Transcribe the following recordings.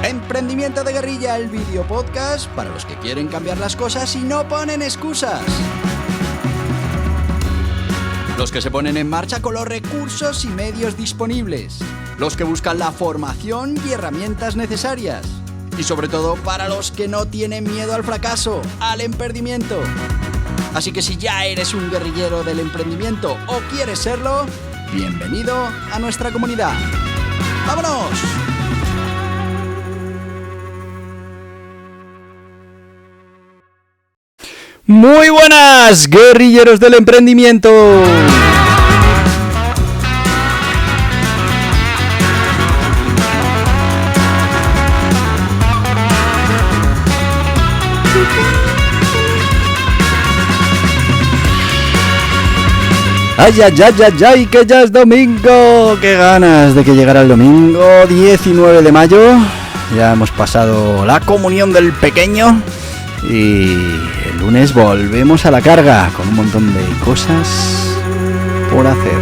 Emprendimiento de Guerrilla, el video podcast para los que quieren cambiar las cosas y no ponen excusas. Los que se ponen en marcha con los recursos y medios disponibles. Los que buscan la formación y herramientas necesarias. Y sobre todo para los que no tienen miedo al fracaso, al emprendimiento. Así que si ya eres un guerrillero del emprendimiento o quieres serlo, bienvenido a nuestra comunidad. ¡Vámonos! Muy buenas, guerrilleros del emprendimiento. ¡Ay, que ya es domingo! ¡Qué ganas de que llegara el domingo 19 de mayo! Ya hemos pasado la comunión del pequeño y el lunes volvemos a la carga con un montón de cosas por hacer.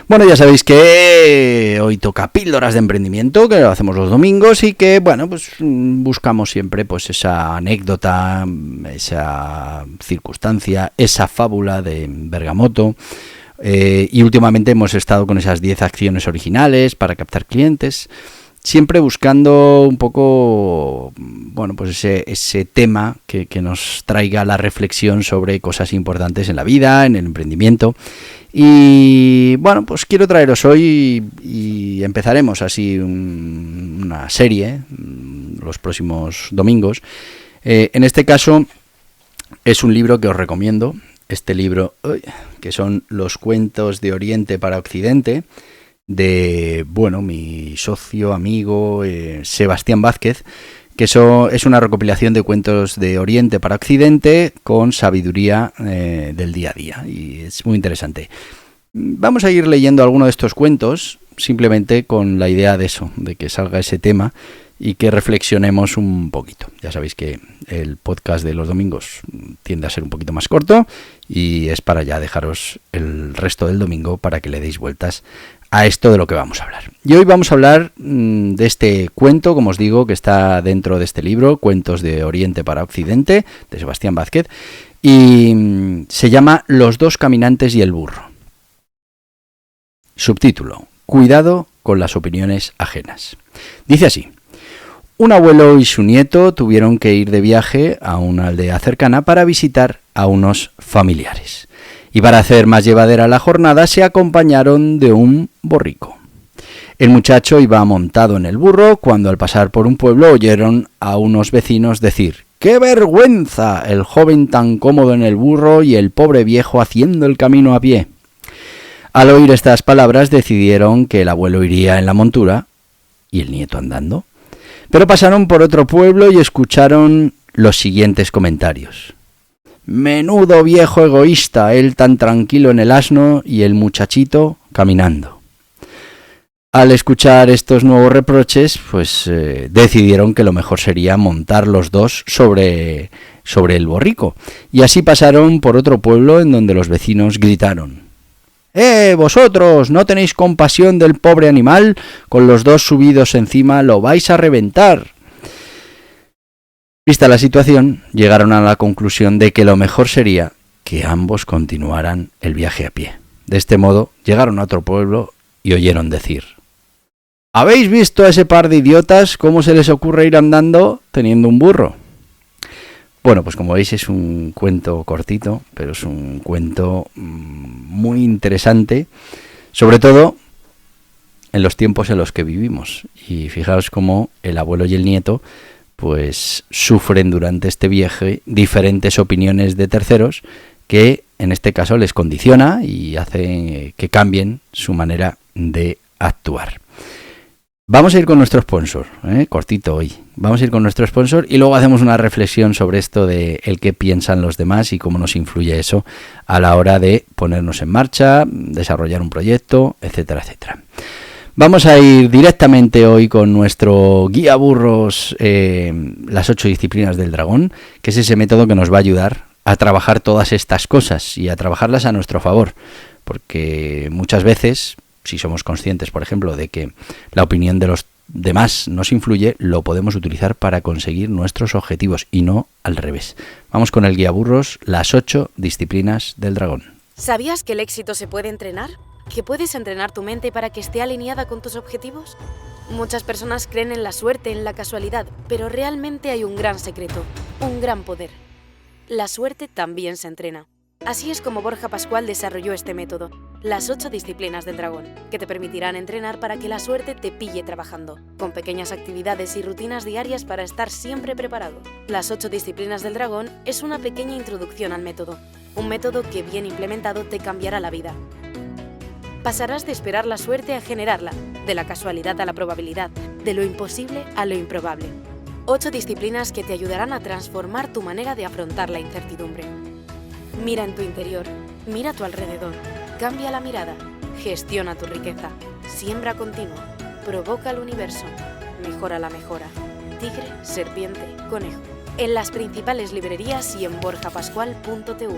Bueno, ya sabéis que hoy toca píldoras de emprendimiento, que lo hacemos los domingos y que, bueno, pues buscamos siempre pues esa anécdota, esa circunstancia, esa fábula de Bergamoto. Y últimamente hemos estado con esas 10 acciones originales para captar clientes, siempre buscando un poco, bueno, pues ese tema que nos traiga la reflexión sobre cosas importantes en la vida, en el emprendimiento. Y bueno, pues quiero traeros hoy y empezaremos así una serie los próximos domingos. En este caso es un libro que os recomiendo, este libro que son Los cuentos de Oriente para Occidente, de, bueno, mi socio, amigo, Sebastián Vázquez, que eso es una recopilación de cuentos de Oriente para Occidente con sabiduría del día a día, y es muy interesante. Vamos a ir leyendo alguno de estos cuentos, simplemente con la idea de eso, de que salga ese tema y que reflexionemos un poquito. Ya sabéis que el podcast de los domingos tiende a ser un poquito más corto y es para ya dejaros el resto del domingo para que le deis vueltas a esto de lo que vamos a hablar. Y hoy vamos a hablar de este cuento, como os digo, que está dentro de este libro, Cuentos de Oriente para Occidente, de Sebastián Vázquez, y se llama Los dos caminantes y el burro. Subtítulo: Cuidado con las opiniones ajenas. Dice así: un abuelo y su nieto tuvieron que ir de viaje a una aldea cercana para visitar a unos familiares. Y para hacer más llevadera la jornada se acompañaron de un borrico. El muchacho iba montado en el burro cuando al pasar por un pueblo oyeron a unos vecinos decir: ¡qué vergüenza! El joven tan cómodo en el burro y el pobre viejo haciendo el camino a pie. Al oír estas palabras decidieron que el abuelo iría en la montura y el nieto andando. Pero pasaron por otro pueblo y escucharon los siguientes comentarios: menudo viejo egoísta, él tan tranquilo en el asno y el muchachito caminando. Al escuchar estos nuevos reproches, pues decidieron que lo mejor sería montar los dos sobre el borrico. Y así pasaron por otro pueblo en donde los vecinos gritaron: vosotros, ¿no tenéis compasión del pobre animal? Con los dos subidos encima lo vais a reventar. Vista la situación, llegaron a la conclusión de que lo mejor sería que ambos continuaran el viaje a pie. De este modo, llegaron a otro pueblo y oyeron decir: ¿habéis visto a ese par de idiotas cómo se les ocurre ir andando teniendo un burro? Bueno, pues como veis es un cuento cortito, pero es un cuento muy interesante, sobre todo en los tiempos en los que vivimos. Y fijaos cómo el abuelo y el nieto pues sufren durante este viaje diferentes opiniones de terceros que en este caso les condiciona y hace que cambien su manera de actuar. Vamos a ir con nuestro sponsor, cortito hoy. Vamos a ir con nuestro sponsor y luego hacemos una reflexión sobre esto de el qué piensan los demás y cómo nos influye eso a la hora de ponernos en marcha, desarrollar un proyecto, etcétera, etcétera. Vamos a ir directamente hoy con nuestro guía burros, las 8 disciplinas del dragón, que es ese método que nos va a ayudar a trabajar todas estas cosas y a trabajarlas a nuestro favor, porque muchas veces si somos conscientes, por ejemplo, de que la opinión de los demás nos influye, lo podemos utilizar para conseguir nuestros objetivos y no al revés. Vamos con el guía burros, las 8 disciplinas del dragón. ¿Sabías que el éxito se puede entrenar? ¿Que puedes entrenar tu mente para que esté alineada con tus objetivos? Muchas personas creen en la suerte, en la casualidad, pero realmente hay un gran secreto, un gran poder. La suerte también se entrena. Así es como Borja Pascual desarrolló este método, las 8 disciplinas del dragón, que te permitirán entrenar para que la suerte te pille trabajando, con pequeñas actividades y rutinas diarias para estar siempre preparado. Las 8 disciplinas del dragón es una pequeña introducción al método, un método que bien implementado te cambiará la vida. Pasarás de esperar la suerte a generarla, de la casualidad a la probabilidad, de lo imposible a lo improbable. 8 disciplinas que te ayudarán a transformar tu manera de afrontar la incertidumbre. Mira en tu interior, mira a tu alrededor, cambia la mirada, gestiona tu riqueza, siembra continua, provoca al universo, mejora la mejora. Tigre, serpiente, conejo. En las principales librerías y en borjapascual.tv.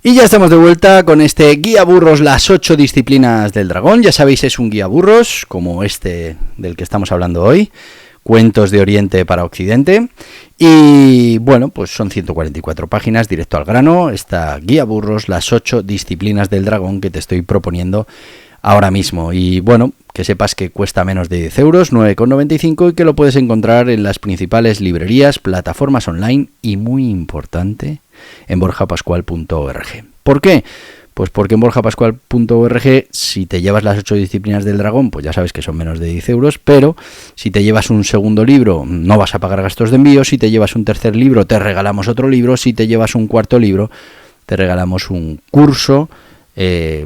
Y ya estamos de vuelta con este guía burros, las 8 disciplinas del dragón. Ya sabéis, es un guía burros, como este del que estamos hablando hoy, Cuentos de Oriente para Occidente. Y bueno, pues son 144 páginas, directo al grano, esta guía burros, las 8 disciplinas del dragón que te estoy proponiendo ahora mismo. Y bueno, que sepas que cuesta menos de 10 euros, 9,95, y que lo puedes encontrar en las principales librerías, plataformas online y, muy importante, en borjapascual.org. ¿Por qué? Pues porque en borjapascual.org, si te llevas las 8 disciplinas del dragón, pues ya sabes que son menos de 10 euros, pero si te llevas un segundo libro, no vas a pagar gastos de envío. Si te llevas un tercer libro, te regalamos otro libro. Si te llevas un cuarto libro, te regalamos un curso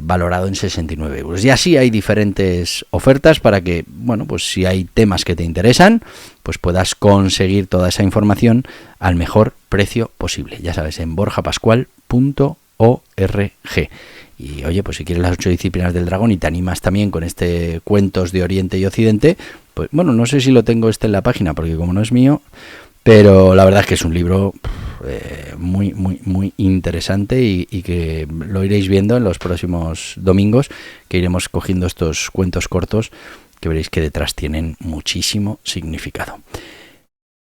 valorado en 69 euros. Y así hay diferentes ofertas para que, bueno, pues si hay temas que te interesan, pues puedas conseguir toda esa información al mejor precio posible. Ya sabes, en borjapascual.org. Y oye, pues si quieres las 8 disciplinas del dragón y te animas también con este Cuentos de Oriente y Occidente, pues bueno, no sé si lo tengo en la página, porque como no es mío, pero la verdad es que es un libro muy interesante y que lo iréis viendo en los próximos domingos, que iremos cogiendo estos cuentos cortos que veréis que detrás tienen muchísimo significado.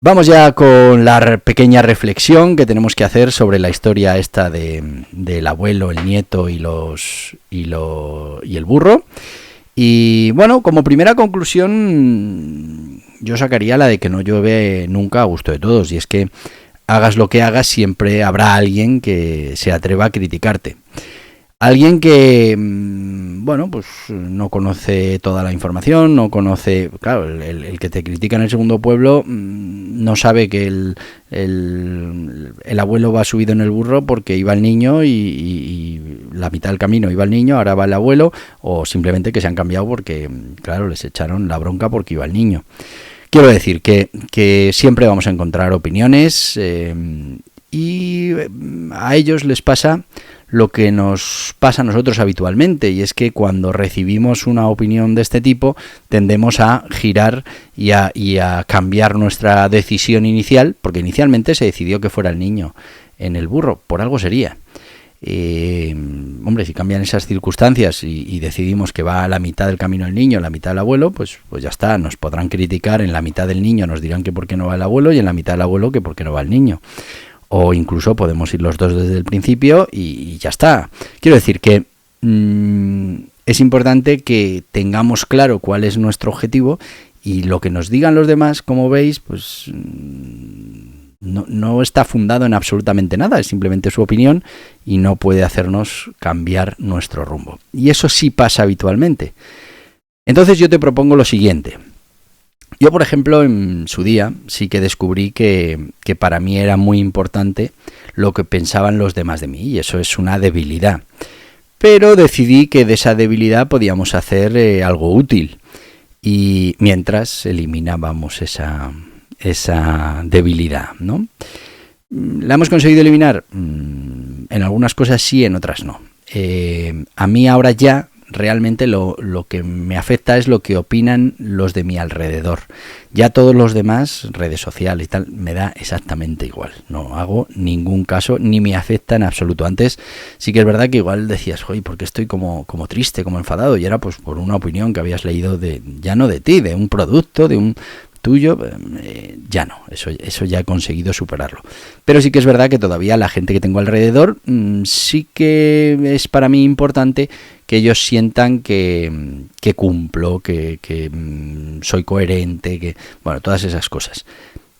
Vamos ya con la pequeña reflexión que tenemos que hacer sobre la historia esta del abuelo, el nieto y el burro. Y bueno, como primera conclusión, yo sacaría la de que no llueve nunca a gusto de todos, y es que hagas lo que hagas, siempre habrá alguien que se atreva a criticarte. Alguien que, bueno, pues no conoce toda la información, no conoce, claro, el que te critica en el segundo pueblo no sabe que el abuelo va subido en el burro porque iba el niño y la mitad del camino iba el niño, ahora va el abuelo, o simplemente que se han cambiado porque, claro, les echaron la bronca porque iba el niño. Quiero decir que siempre vamos a encontrar opiniones y a ellos les pasa lo que nos pasa a nosotros habitualmente, y es que cuando recibimos una opinión de este tipo tendemos a girar y a cambiar nuestra decisión inicial, porque inicialmente se decidió que fuera el niño en el burro, por algo sería. Hombre, si cambian esas circunstancias y decidimos que va a la mitad del camino el niño, a la mitad del abuelo, pues ya está, nos podrán criticar, en la mitad del niño nos dirán que por qué no va el abuelo y en la mitad del abuelo que por qué no va el niño. O incluso podemos ir los dos desde el principio y ya está. Quiero decir que es importante que tengamos claro cuál es nuestro objetivo, y lo que nos digan los demás, como veis, pues no está fundado en absolutamente nada, es simplemente su opinión y no puede hacernos cambiar nuestro rumbo. Y eso sí pasa habitualmente. Entonces yo te propongo lo siguiente. Yo, por ejemplo, en su día sí que descubrí que para mí era muy importante lo que pensaban los demás de mí, y eso es una debilidad. Pero decidí que de esa debilidad podíamos hacer algo útil, y mientras eliminábamos esa debilidad, ¿no? ¿La hemos conseguido eliminar? En algunas cosas sí, en otras no. A mí ahora ya realmente lo que me afecta es lo que opinan los de mi alrededor. Ya todos los demás, redes sociales y tal, me da exactamente igual. No hago ningún caso, ni me afecta en absoluto. Antes sí que es verdad que igual decías, oye, ¿por qué estoy como triste, como enfadado? Y era pues por una opinión que habías leído ya no de ti, de un producto, de un tuyo, ya no, eso ya he conseguido superarlo. Pero sí que es verdad que todavía la gente que tengo alrededor, sí que es para mí importante que ellos sientan que cumplo, que soy coherente, que bueno, todas esas cosas.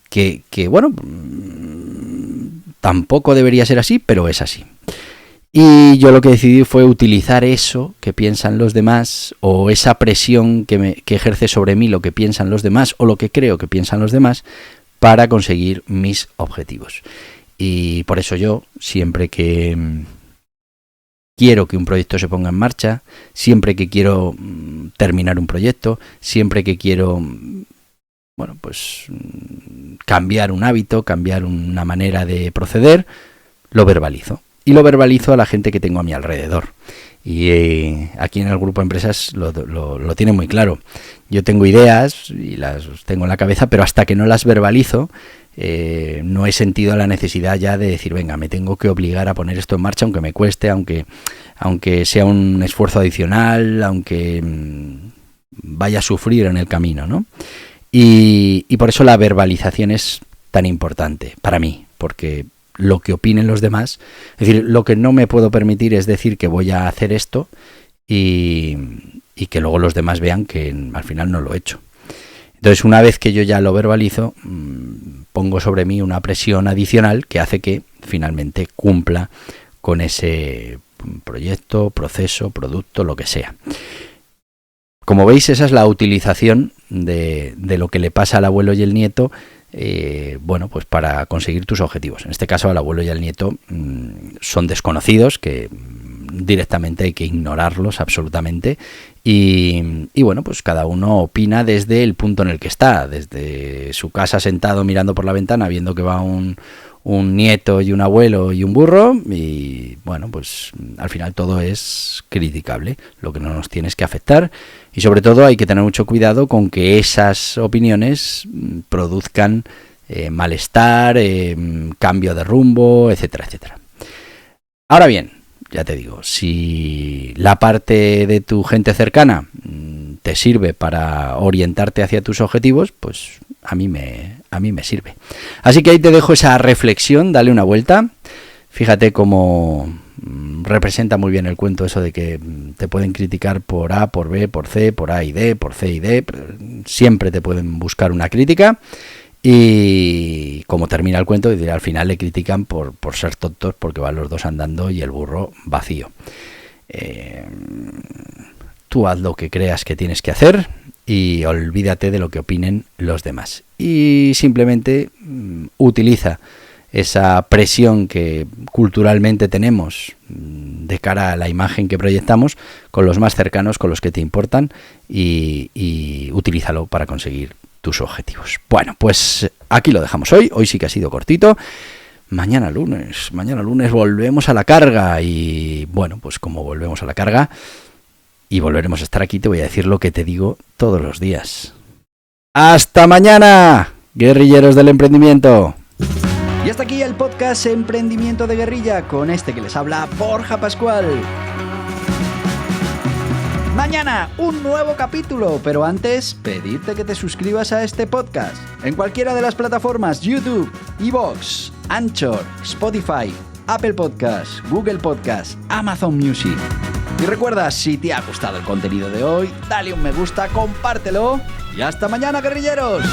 Que bueno, tampoco debería ser así, pero es así. Y yo lo que decidí fue utilizar eso que piensan los demás, o esa presión que ejerce sobre mí lo que piensan los demás, o lo que creo que piensan los demás, para conseguir mis objetivos. Y por eso yo, siempre que quiero que un proyecto se ponga en marcha, siempre que quiero terminar un proyecto, siempre que quiero, bueno, pues cambiar un hábito, cambiar una manera de proceder, lo verbalizo. Y lo verbalizo a la gente que tengo a mi alrededor. Y aquí en el grupo de empresas lo tienen muy claro. Yo tengo ideas y las tengo en la cabeza, pero hasta que no las verbalizo, no he sentido la necesidad ya de decir, venga, me tengo que obligar a poner esto en marcha, aunque me cueste, aunque sea un esfuerzo adicional, aunque vaya a sufrir en el camino, ¿no? Y por eso la verbalización es tan importante para mí, porque lo que opinen los demás, es decir, lo que no me puedo permitir es decir que voy a hacer esto y que luego los demás vean que al final no lo he hecho. Entonces, una vez que yo ya lo verbalizo, pongo sobre mí una presión adicional que hace que finalmente cumpla con ese proyecto, proceso, producto, lo que sea. Como veis, esa es la utilización de lo que le pasa al abuelo y el nieto, bueno, pues para conseguir tus objetivos. En este caso, al abuelo y al nieto son desconocidos, que directamente hay que ignorarlos absolutamente, y bueno, pues cada uno opina desde el punto en el que está, desde su casa sentado mirando por la ventana, viendo que va un nieto y un abuelo y un burro, y bueno, pues al final todo es criticable, lo que no nos tiene que afectar, y sobre todo hay que tener mucho cuidado con que esas opiniones produzcan malestar, cambio de rumbo, etcétera, etcétera. Ahora bien, ya te digo, si la parte de tu gente cercana te sirve para orientarte hacia tus objetivos, pues a mí me sirve. Así que ahí te dejo esa reflexión, dale una vuelta. Fíjate cómo representa muy bien el cuento eso de que te pueden criticar por A, por B, por C, por A y D, por C y D. Siempre te pueden buscar una crítica. Y como termina el cuento, al final le critican por ser tontos, porque van los dos andando y el burro vacío. Tú haz lo que creas que tienes que hacer y olvídate de lo que opinen los demás. Y simplemente utiliza esa presión que culturalmente tenemos de cara a la imagen que proyectamos con los más cercanos, con los que te importan, y utilízalo para conseguir tus objetivos. Bueno, pues aquí lo dejamos hoy. Hoy sí que ha sido cortito. Mañana lunes volvemos a la carga. Y bueno, pues como volvemos a la carga y volveremos a estar aquí, te voy a decir lo que te digo todos los días. ¡Hasta mañana, guerrilleros del emprendimiento! Y hasta aquí el podcast Emprendimiento de Guerrilla, con este que les habla Borja Pascual. Mañana un nuevo capítulo, pero antes pedirte que te suscribas a este podcast en cualquiera de las plataformas: YouTube, iVoox, Anchor, Spotify, Apple Podcasts, Google Podcasts, Amazon Music. Y recuerda, si te ha gustado el contenido de hoy, dale un me gusta, compártelo y hasta mañana, guerrilleros.